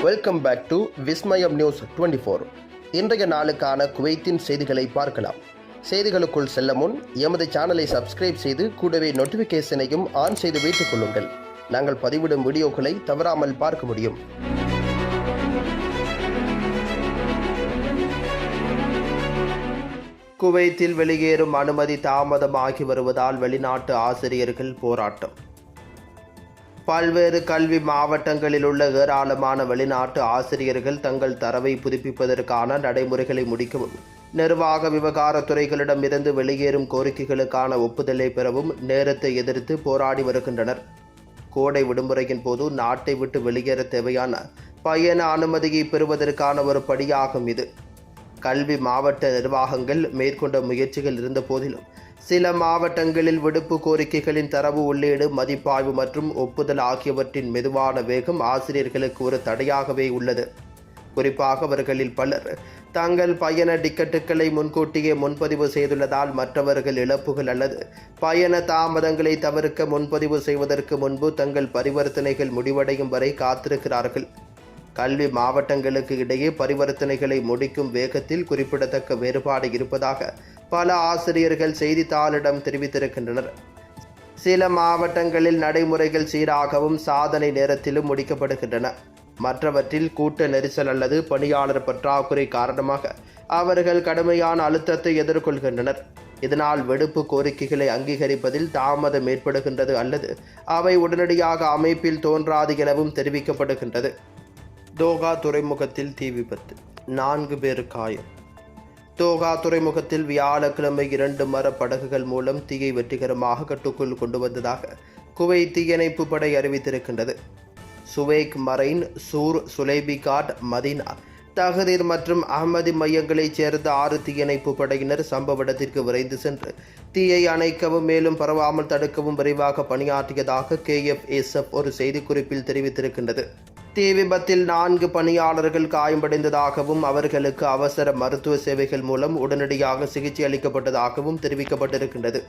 Welcome back to Vismayam news 24. இன்றைய நாளுக்கான குவைத்தின் செய்திகளை பார்க்கலாம். செய்திகளுக்குள் செல்ல முன் எமது சேனலை சப்ஸ்கிரைப் செய்து கூடவே நோட்டிஃபிகேஷனையும் ஆன் செய்து வைத்துக் கொள்ளுங்கள். நாங்கள் பதிவிடும் வீடியோக்களை தவறாமல் பார்க்க முடியும். குவைத்தில் வெளியேறும் அனுமதி தாமதமாகி வருவதால் வெளிநாட்டு ஆசிரியர்கள் போராட்டம். பல்வேறு கல்வி மாவட்டங்களில் உள்ள ஏராளமான வெளிநாட்டு ஆசிரியர்கள் தங்கள் தரவை புதுப்பிப்பதற்கான நடைமுறைகளை முடிக்கவும், நிர்வாக விவகாரத்துறைகளிடமிருந்து வெளியேறும் கோரிக்கைகளுக்கான ஒப்புதலை பெறவும் நேரத்தை எதிர்த்து போராடி வருகின்றனர். கோடை விடுமுறையின் போது நாட்டை விட்டு வெளியேற தேவையான பயண அனுமதியை பெறுவதற்கான ஒரு படியாகும் இது. கல்வி மாவட்ட நிர்வாகங்கள் மேற்கொண்ட முயற்சிகள் இருந்த போதிலும் சில மாவட்டங்களில் விடுப்பு கோரிக்கைகளின் தரவு உள்ளீடு, மதிப்பாய்வு மற்றும் ஒப்புதல் ஆகியவற்றின் மெதுவான வேகம் ஆசிரியர்களுக்கு ஒரு தடையாகவே உள்ளது. குறிப்பாக அவர்களில் பலர் தங்கள் பயண டிக்கெட்டுகளை முன்கூட்டியே முன்பதிவு செய்துள்ளதால் மற்றவர்கள் இழப்புகள் அல்லது பயண தாமதங்களை தவிர்க்க முன்பதிவு செய்வதற்கு முன்பு தங்கள் பரிவர்த்தனைகள் முடிவடையும் வரை காத்திருக்கிறார்கள். கல்வி மாவட்டங்களுக்கு இடையே பரிவர்த்தனைகளை முடிக்கும் வேகத்தில் குறிப்பிடத்தக்க வேறுபாடு இருப்பதாக பல ஆசிரியர்கள் செய்தித்தாளிடம் தெரிவித்திருக்கின்றனர். சில மாவட்டங்களில் நடைமுறைகள் சீராகவும் சாதனை நேரத்திலும் முடிக்கப்படுகின்றன. மற்றவற்றில் கூட்ட நெரிசல் அல்லது பணியாளர் பற்றாக்குறை காரணமாக அவர்கள் கடுமையான அழுத்தத்தை எதிர்கொள்கின்றனர். இதனால் விடுப்பு கோரிக்கைகளை அங்கீகரிப்பதில் தாமதம் ஏற்படுகின்றது அல்லது அவை உடனடியாக அமைப்பில் தோன்றாது எனவும் தெரிவிக்கப்படுகின்றது. தோஹா துறைமுகத்தில் தீ விபத்து, 4 பேர் காயம். தோஹா துறைமுகத்தில் வியாழக்கிழமை 2 மரப் படகுகள் மூலம் தீயை வெற்றிகரமாக கட்டுக்குள் கொண்டு வந்ததாக குவைத் தீயணைப்பு படை அறிவித்திருக்கின்றது. சுவேக் மரைன், சூர், சுலைபிகாட், மதீனா, தஹரீர் மற்றும் அஹ்மதி மையங்களைச் சேர்ந்த 6 தீயணைப்பு படையினர் சம்பவ இடத்திற்கு விரைந்து சென்று தீயை அணைக்கவும் மேலும் பரவாமல் தடுக்கவும் விரைவாக பணியாற்றியதாக KFSF ஒரு செய்திக்குறிப்பில் தெரிவித்திருக்கின்றது. தீ விபத்தில் 4 பணியாளர்கள் காயமடைந்ததாகவும் அவர்களுக்கு அவசர மருத்துவ சேவைகள் மூலம் உடனடியாக சிகிச்சை அளிக்கப்பட்டதாகவும் தெரிவிக்கப்பட்டிருக்கின்றது.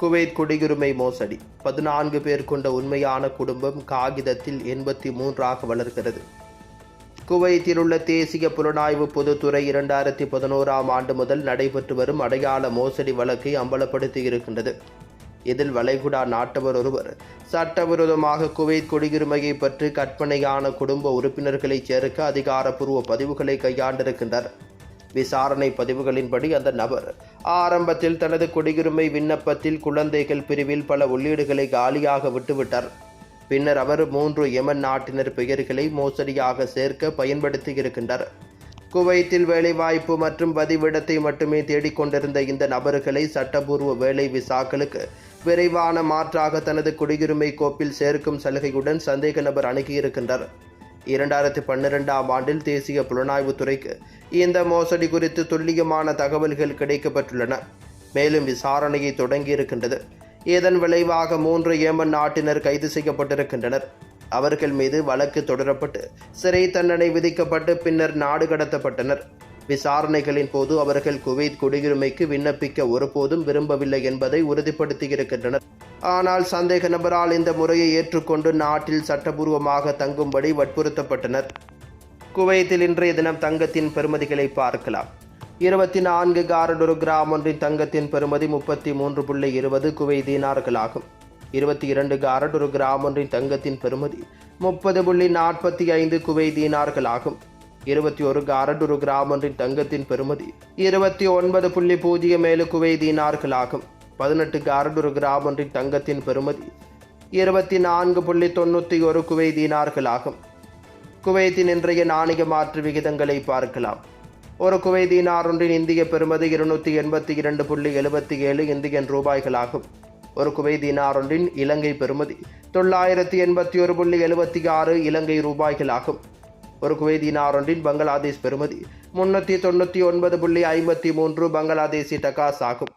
குவைத் குடியுரிமை மோசடி, 14 பேர் கொண்ட உண்மையான குடும்பம் காகிதத்தில் 83ஆக வளர்கிறது. குவைத்தில் உள்ள தேசிய புலனாய்வு பொதுத்துறை 2011ஆம் ஆண்டு முதல் நடைபெற்று வரும் அடையாள மோசடி வழக்கை அம்பலப்படுத்தியிருக்கின்றது. இதில் வளைகுடா நாட்டவர் ஒருவர் சட்டவிரோதமாக குவைத் குடியுரிமையை பற்றி கற்பனையான குடும்ப உறுப்பினர்களை சேர்க்க அதிகாரப்பூர்வ பதிவுகளை கையாண்டிருக்கின்றார். விசாரணை பதிவுகளின்படி அந்த நபர் ஆரம்பத்தில் தனது குடியுரிமை விண்ணப்பத்தில் குழந்தைகள் பிரிவில் பல உள்ளீடுகளை காலியாக விட்டுவிட்டார். பின்னர் அவர் 3 யெமன் நாட்டினர் பெயர்களை மோசடியாக சேர்க்க பயன்படுத்தியிருக்கின்றார். குவைத்தில் வேலைவாய்ப்பு மற்றும் பதிவிடத்தை மட்டுமே தேடிக்கொண்டிருந்த இந்த நபர்களை சட்டப்பூர்வ வேலை விசாக்களுக்கு விரைவான மாற்றாக தனது குடியுரிமை கோப்பில் சேர்க்கும் சலுகையுடன் சந்தேக நபர் அணுகியிருக்கின்றார். 2012ஆம் ஆண்டில் தேசிய புலனாய்வு துறைக்கு இந்த மோசடி குறித்து துல்லியமான தகவல்கள் கிடைக்கப்பட்டுள்ளன. மேலும் விசாரணையை தொடங்கியிருக்கின்றது. இதன் விளைவாக 3 யேமன் நாட்டினர் கைது செய்யப்பட்டிருக்கின்றனர். அவர்கள் மீது வழக்கு தொடரப்பட்டு சிறை தண்டனை விதிக்கப்பட்டு பின்னர் நாடு கடத்தப்பட்டனர். விசாரணைகளின் போது அவர்கள் குவைத் குடியுரிமைக்கு விண்ணப்பிக்க ஒருபோதும் விரும்பவில்லை என்பதை உறுதிப்படுத்தியிருக்கின்றனர். ஆனால் சந்தேக நபரால் இந்த முறையை ஏற்றுக்கொண்டு நாட்டில் சட்டபூர்வமாக தங்கும்படி வற்புறுத்தப்பட்டனர். குவைத்தில் இன்றைய தினம் தங்கத்தின் பெறுமதிகளை பார்க்கலாம். 24 காரட் ஒரு கிராம் ஒன்றின் தங்கத்தின் பெறுமதி 33.20 குவைத் தீனார்களாகும். 22 காரட் ஒரு கிராம் ஒன்றின் தங்கத்தின் பெறுமதி 30.45 குவைத் தீனார்களாகும். 21 காரட் ஒரு கிராம் ஒன்றின் தங்கத்தின் பெறுமதி 29.07 குவைத் தீனார்களாகும். 18 காரட் ஒரு கிராம் ஒன்றின் தங்கத்தின் பெறுமதி 24.91 குவைத் தீனார்களாகும். குவைத்தின் இன்றைய நாணய மாற்று விகிதங்களை பார்க்கலாம். ஒரு குவைத் தீனார் ஒன்றின் இந்திய பெறுமதி 282.77 இந்தியன் ரூபாய்களாகும். ஒரு குவைத் தீனார் ஒன்றின் இலங்கை பெறுமதி 981.76 இலங்கை ரூபாய்களாகும். ஒரு குவைத் தீனார் ஒன்றின் பங்களாதேஷ் பெறுமதி 399.53 பங்களாதேசி டகாஸ் ஆகும்.